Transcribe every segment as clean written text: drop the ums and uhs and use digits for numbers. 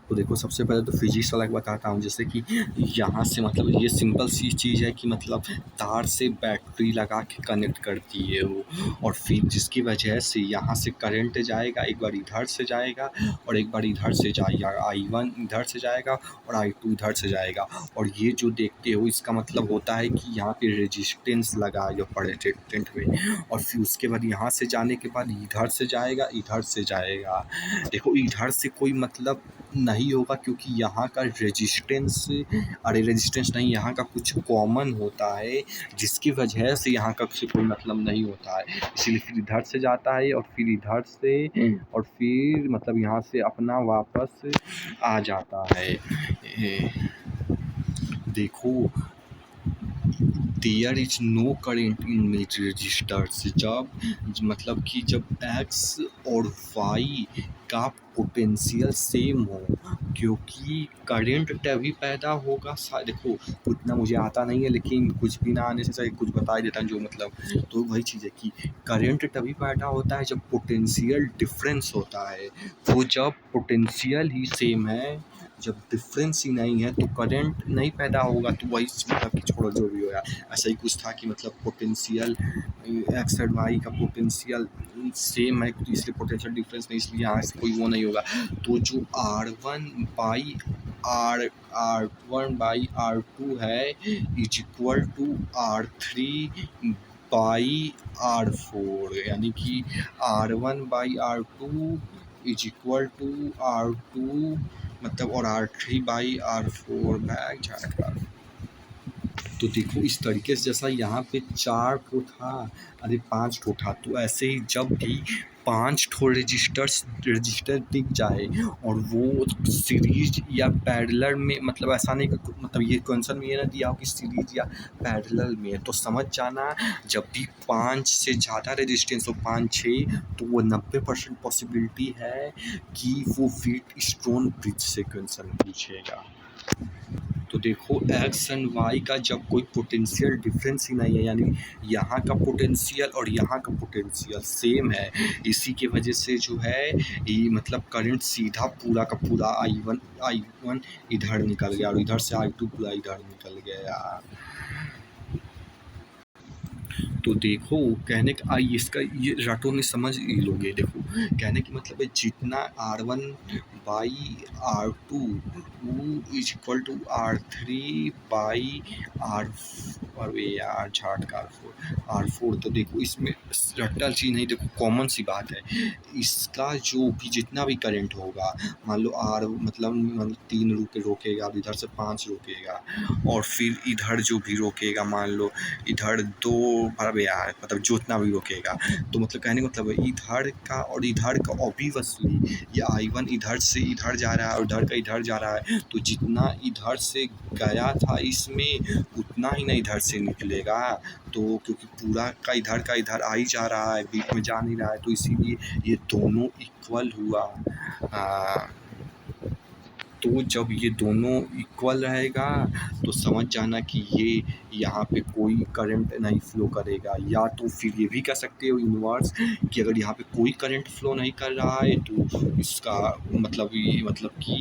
तो देखो सबसे पहले तो फिजिक्स वाला बताता हूँ, जैसे कि यहाँ से मतलब ये सिंपल सी चीज़ है कि मतलब तार से बैटरी लगा के कनेक्ट करती है वो, और फिर जिसकी वजह से यहाँ से करंट जाएगा, एक बार इधर से जाएगा और एक बार इधर से जाएगा, I1 इधर से जाएगा और I2 इधर से जाएगा। और ये जो देखते हो इसका मतलब होता है कि यहाँ पे रेजिस्टेंस लगा है जो पड़े रेजिस्टेंट में, और फिर उसके बाद यहाँ से जाने के बाद इधर से जाएगा, इधर से जाएगा। देखो इधर से कोई मतलब नहीं होगा क्योंकि यहाँ का रेजिस्टेंस, अरे रेजिस्टेंस नहीं, यहाँ का कुछ कॉमन होता है जिसकी वजह से यहाँ का से कोई मतलब नहीं होता है, इसीलिए फिर इधर से जाता है और फिर इधर से और फिर मतलब यहाँ से अपना वापस आ जाता है। देखो there is no current in registers, जब मतलब कि जब एक्स और वाई का पोटेंशियल सेम हो, क्योंकि करंट तभी पैदा होगा। देखो उतना मुझे आता नहीं है लेकिन कुछ भी ना आने से सही कुछ बता ही देता हूँ जो मतलब, तो वही चीज़ है कि करंट तभी पैदा होता है जब पोटेंशियल डिफरेंस होता है। तो जब पोटेंशियल ही सेम है, जब डिफरेंस ही नहीं है तो करंट नहीं पैदा होगा। तो वही मतलब कि छोड़ो जो भी हो यार, ऐसा ही कुछ था कि मतलब पोटेंशियल एक्स और वाई का पोटेंशियल सेम है तो इसलिए पोटेंशियल डिफरेंस नहीं, इसलिए यहाँ से कोई वो नहीं होगा। तो जो R1/R2 है इज इक्वल टू R3/R4, यानी कि R1/R2 is equal to R2 मतलब और R3/R4 बैग झाड़। तो देखो इस तरीके से जैसा यहाँ पे 4 ठो था, अरे 5 ठो था, तो ऐसे ही जब भी 5 ठो रजिस्टर दिख जाए और वो सीरीज या पैरेलल में, मतलब ऐसा नहीं मतलब ये क्वेश्चन में ये ना दिया हो कि सीरीज या पैरेलल में, तो समझ जाना जब भी 5 से ज़्यादा रेजिस्टेंस हो, 5-6, तो वो 90% पॉसिबिलिटी है कि वो व्हीटस्टोन ब्रिज से क्वेश्चन पूछेगा। तो देखो एक्स एंड वाई का जब कोई पोटेंशियल डिफरेंस ही नहीं है, यानी यहाँ का पोटेंशियल और यहाँ का पोटेंशियल सेम है, इसी की वजह से जो है ये मतलब करंट सीधा पूरा का पूरा I1 इधर निकल गया और इधर से I2 पूरा इधर निकल गया। तो देखो कहने का इसका ये रटो में समझ लोगे। देखो कहने की मतलब है जितना R1/R2 is equal to R3/R4। तो देखो इसमें रट्टल चीज़ नहीं, देखो कॉमन सी बात है, इसका जो भी जितना भी करंट होगा, मान लो मतलब 3 रोकेगा और इधर से 5 रोकेगा, और फिर इधर जो भी रोकेगा मान लो इधर 2 यार मतलब जितना भी रोकेगा, तो मतलब कहने का मतलब है इधर का और इधर का ऑब्वियसली ये I1 इधर से इधर जा रहा है और इधर का इधर जा रहा है, तो जितना इधर से गया था इसमें उतना ही ना इधर से निकलेगा। तो क्योंकि पूरा का इधर आ ही जा रहा है, बीच में जा नहीं रहा है, तो इसीलिए ये दोनों इक्वल हुआ। तो जब ये दोनों इक्वल रहेगा तो समझ जाना कि ये यहाँ पे कोई करंट नहीं फ्लो करेगा। या तो फिर ये भी कह सकते हो इन्वर्स कि अगर यहाँ पे कोई करंट फ्लो नहीं कर रहा है तो इसका मतलब कि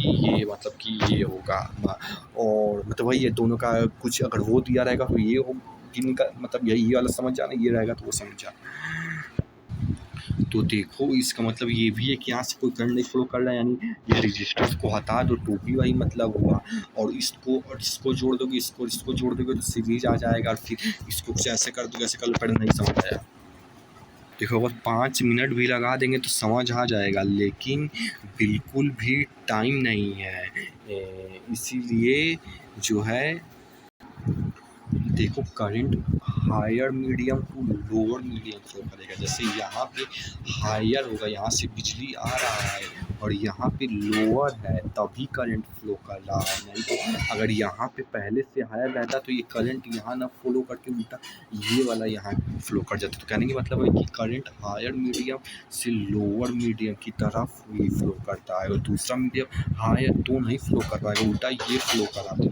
ये होगा। और मतलब वही है दोनों का कुछ अगर वो दिया रहेगा तो ये हो जिनका मतलब यही वाला समझ जाना, ये रहेगा तो वो समझ जाना। तो देखो इसका मतलब ये भी है कि यहाँ से कोई करंट नहीं फ्लो कर रहा है, यानी ये रजिस्टर्स को हटा दो तो भी वही मतलब हुआ, और इसको जोड़ दोगे, इसको जोड़ दोगे तो सीरीज आ जाएगा, और फिर इसको कुछ ऐसे कर दोगे, ऐसे कर लो, पहले नहीं समझ आया। देखो अगर 5 मिनट भी लगा देंगे तो समझ आ जाएगा, लेकिन बिल्कुल भी टाइम नहीं है, इसीलिए जो है देखो current higher medium to lower medium flow करेगा। जैसे यहाँ पे हायर होगा, यहाँ से बिजली आ रहा है, और यहाँ पे लोअर है तभी करंट फ्लो कर रहा है, नहीं तो अगर यहाँ पे पहले से हायर रहता तो ये करंट यहाँ ना फ्लो करके उल्टा ये वाला यहाँ फ्लो कर जाता। तो कहने का मतलब है कि करंट हायर मीडियम से लोअर मीडियम की तरफ ये फ्लो करता है, और दूसरा मीडियम हायर तो नहीं फ्लो कर पाएगा, उल्टा ये फ्लो कराता है।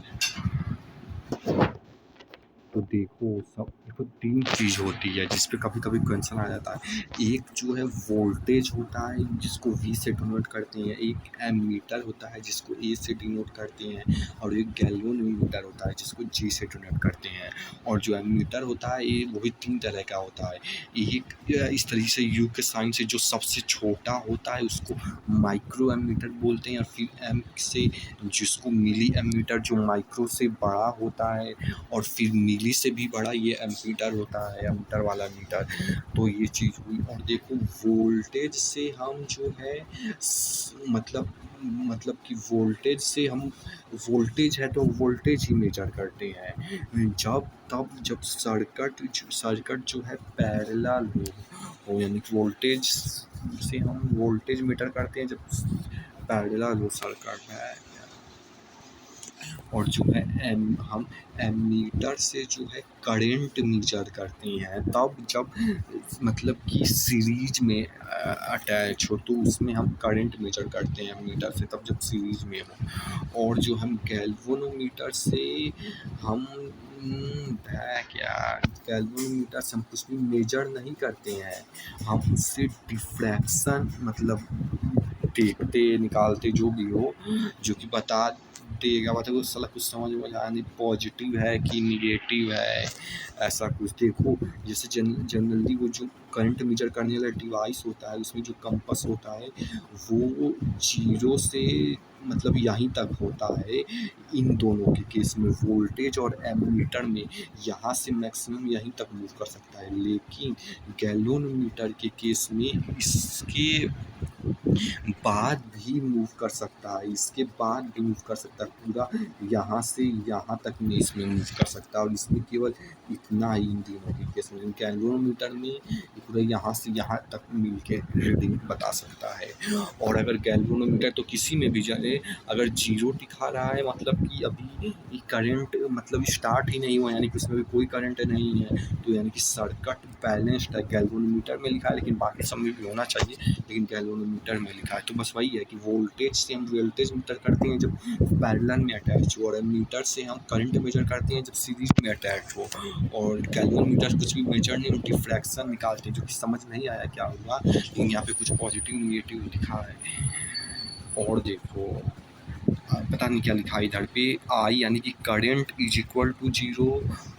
तो देखो सब देखो 3 चीज़ होती है जिस पे कभी-कभी क्वेश्चन आ जाता है। एक जो है वोल्टेज होता है जिसको V से डिनोट करते हैं, एक एमीटर होता है जिसको A से डिनोट करते हैं और एक गैल्वेनोमीटर होता है जिसको G से डिनोट करते हैं। और जो एमीटर होता है ये वो भी 3 तरह का होता है। एक इस तरीके से U के साइन से जो सबसे छोटा होता है उसको माइक्रो एमीटर बोलते हैं, और फिर M से जिसको मिली एमीटर जो माइक्रो से बड़ा होता है, और फिर मिली से भी बड़ा ये एमीटर होता है, एमीटर वाला मीटर। तो ये चीज़ हुई। और देखो वोल्टेज से हम जो है मतलब कि वोल्टेज से हम वोल्टेज है तो वोल्टेज ही मेजर करते हैं जब सर्किट जो है पैरेलल हो, यानी कि वोल्टेज से हम वोल्टेज मीटर करते हैं जब पैरेलल हो सर्किट है। और जो है हम एमीटर से जो है करंट मेजर करते हैं तब जब मतलब कि सीरीज में अटैच हो, तो उसमें हम करंट मेजर करते हैं एमीटर से तब जब सीरीज में हो। और जो हम गैल्वेनोमीटर से हम गैल्वेनोमीटर से हम कुछ भी मेजर नहीं करते हैं, हम उससे डिफ्रैक्शन मतलब देखते निकालते जो भी हो, जो कि बता देगा मतलब साला कुछ समझ में आया नहीं, पॉजिटिव है कि निगेटिव है, ऐसा कुछ। देखो जैसे जनरली वो जो करंट मेजर करने वाला डिवाइस होता है उसमें जो कंपास होता है वो 0 से मतलब यहीं तक होता है। इन दोनों के केस में वोल्टेज और एमीटर में यहाँ से मैक्सिमम यहीं तक मूव कर सकता है, लेकिन गैल्वेनोमीटर के केस में इसके बाद भी मूव कर सकता है, इसके बाद भी मूव कर सकता है, पूरा यहाँ से यहाँ तक में इसमें मूव कर सकता है। और इसमें केवल इतना ही इन तीनों के केस में, गैल्वेनोमीटर में पूरा यहाँ से यहाँ तक मिल के रीडिंग बता सकता है। और अगर गैल्वेनोमीटर तो किसी में भी जाए अगर 0 दिखा रहा है मतलब कि अभी करंट मतलब स्टार्ट ही नहीं हुआ, यानी कि उसमें भी कोई करंट नहीं है, तो यानी कि सर्किट बैलेंस्ड है। गैल्वेनोमीटर में लिखा है लेकिन बाकी सब में भी होना चाहिए, लेकिन गैल्वेनोमीटर में लिखा है। तो बस वही है कि वोल्टेज से हम वोल्टेज मीटर करते हैं जब पैरेलल में अटैच हो, और एमीटर से हम करंट मेजर करते हैं जब सीरीज में अटैच हो। और गैल्वेनोमीटर कुछ भी मेजर नहीं, हम डिफ्रैक्शन निकालते हैं, जो कि समझ नहीं आया क्या हुआ, लेकिन यहाँ पे कुछ पॉजिटिव निगेटिव लिखा है। और देखो पता नहीं क्या लिखा है इधर पे, आई यानी कि करंट इज इक्वल टू 0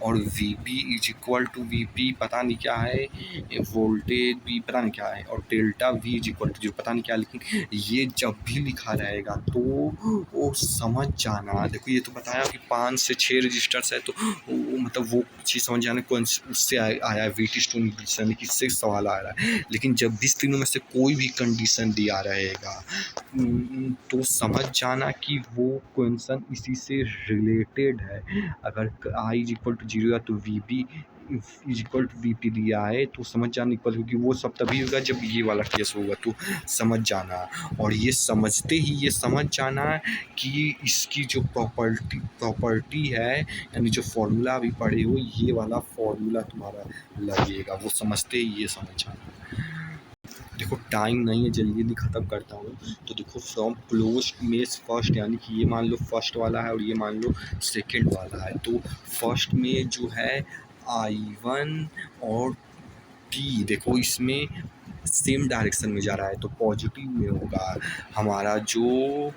और V is equal to V पता नहीं क्या है, वोल्टेज भी पता नहीं क्या है, और delta V is equal to 0 पता नहीं क्या। लेकिन ये जब भी लिखा रहेगा तो वो समझ जाना। देखो ये तो बताया कि 5 से 6 रजिस्टर्स है, तो मतलब वो चीज़ समझ जाना कौन उससे आया है वीटी स्टोन यानी कि इससे सवाल आ रहा है। लेकिन जब भी तीनों में से कोई भी कंडीशन दिया रहेगा तो समझ जाना कि वो क्वेश्चन इसी से रिलेटेड है। अगर आई इज इक्वल टू 0 या तो V B is equal to V P दिया है तो समझ जाना इक्वल, क्योंकि वो सब तभी होगा जब ये वाला केस होगा, तो समझ जाना। और ये समझते ही ये समझ जाना कि इसकी जो प्रॉपर्टी है यानी जो फॉर्मूला अभी पढ़े हो ये वाला फॉर्मूला तुम्हारा लगेगा, वो समझते ही ये समझ जाना। देखो टाइम नहीं है, जल्दी ख़त्म करता हूँ। तो देखो फ्रॉम क्लोज में फर्स्ट यानी कि ये मान लो फर्स्ट वाला है और ये मान लो सेकंड वाला है। तो फर्स्ट में जो है I1 और T देखो इसमें सेम डायरेक्शन में जा रहा है तो पॉजिटिव में होगा। हमारा जो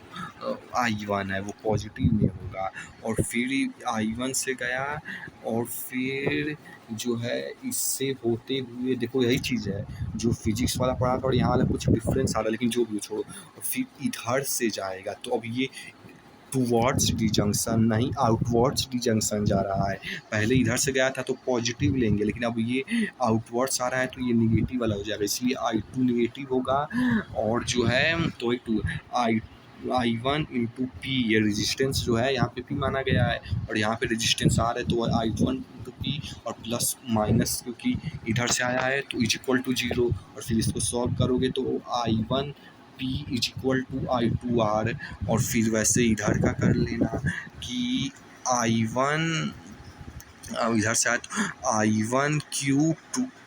I1 है वो पॉजिटिव में होगा, और फिर I1 से गया और फिर जो है इससे होते हुए देखो यही चीज़ है जो फिजिक्स वाला पढ़ा था और यहाँ वाला कुछ डिफरेंस आ रहा है, लेकिन जो भी छोड़ो। फिर इधर से जाएगा तो अब ये टूवर्ड्स डी जंक्शन नहीं आउटवर्ड्स डी जंक्शन जा रहा है। पहले इधर से गया था तो पॉजिटिव लेंगे, लेकिन अब ये आउटवर्ड्स आ रहा है तो ये निगेटिव वाला हो जाएगा, इसलिए I2 निगेटिव होगा। और जो है तो I1 इंटू पी, ये रेजिस्टेंस जो है यहाँ पे पी माना गया है और यहाँ पे रेजिस्टेंस आर है तो I1 इंटू पी और प्लस माइनस क्योंकि इधर से आया है तो इज इक्वल टू 0। और फिर इसको सॉल्व करोगे तो I1 P is equal to I2 R। और फिर वैसे इधर का कर लेना कि I1 इधर से आया तो I1 Q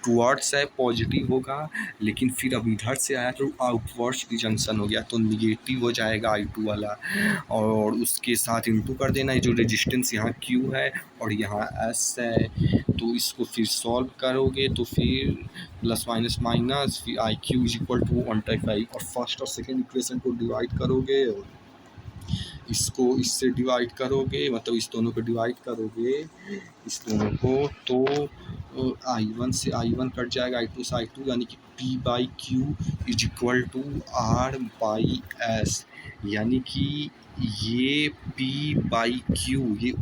टूवर्ड्स है पॉजिटिव होगा, लेकिन फिर अब इधर से आया तो आउटवर्ड्स की जंक्शन हो गया तो निगेटिव हो जाएगा I2 वाला। और उसके साथ इंटू कर देना है जो रेजिस्टेंस यहाँ Q है और यहाँ S है तो इसको फिर सॉल्व करोगे तो फिर प्लस माइनस माइनस फिर I Q is equal to 1/5 और फर्स्ट और सेकेंड इक्वेशन को डिवाइड करोगे, इसको इससे डिवाइड करोगे, मतलब इस दोनों को डिवाइड करोगे इस दोनों को, तो I1 से I1 कट जाएगा, I2 से I2, यानी कि P/Q is equal to R/S, यानी कि ये P/Q ये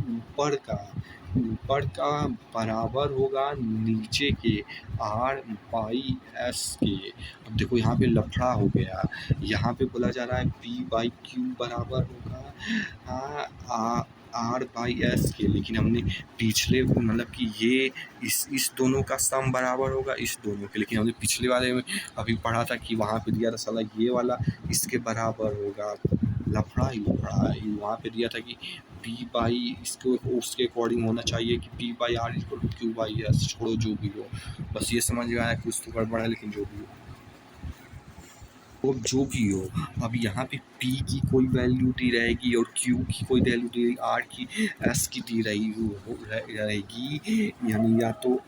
ऊपर का बराबर होगा नीचे के R/S के। अब देखो यहाँ पे लफड़ा हो गया, यहाँ पे बोला जा रहा है P/Q बराबर होगा R/S के, लेकिन हमने पिछले मतलब कि ये इस दोनों का सम बराबर होगा इस दोनों के, लेकिन हमने पिछले वाले में अभी पढ़ा था कि वहाँ पे दिया था साला ये वाला इसके बराबर होगा। लफड़ा ही लफड़ा है, वहाँ पे दिया था कि इसको उसके अकॉर्डिंग होना चाहिए कि P/R इक्वल टू Q/S। छोड़ो जो भी हो, बस ये समझ में आया कुछ तो गड़बड़ है, लेकिन जो भी हो जो भी हो, अब यहाँ पे P की कोई वैल्यू दी रहेगी और Q की कोई वैल्यू दी, R की S की दी रहेगी, यानी या तो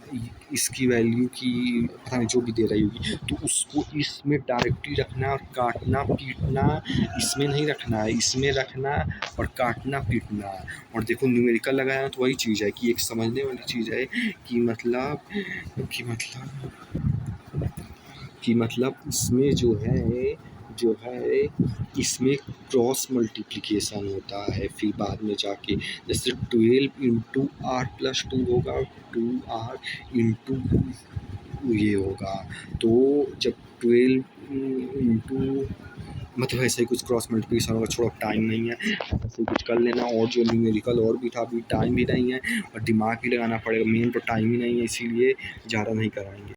इसकी वैल्यू की पता नहीं जो भी दे रही होगी, तो उसको इसमें डायरेक्टली रखना और काटना पीटना इसमें नहीं रखना है, इसमें रखना और काटना पीटना। और देखो न्यूमेरिकल लगाया तो वही चीज़ है कि एक समझने वाली चीज़ है कि मतलब इसमें जो है इसमें क्रॉस मल्टीप्लिकेशन होता है फिर बाद में जाके, जैसे 12 इंटू R+2 होगा, 2R इंटू ये होगा, तो जब 12 इंटू मतलब ऐसा ही कुछ क्रॉस मल्टीप्लिकेशन होगा। छोड़ो टाइम नहीं है, ऐसे कुछ कर लेना, और जो न्यूमेरिकल और भी था, अभी टाइम भी नहीं है और दिमाग भी लगाना पड़ेगा, मेन तो टाइम ही नहीं है, इसीलिए ज़्यादा नहीं कराएंगे।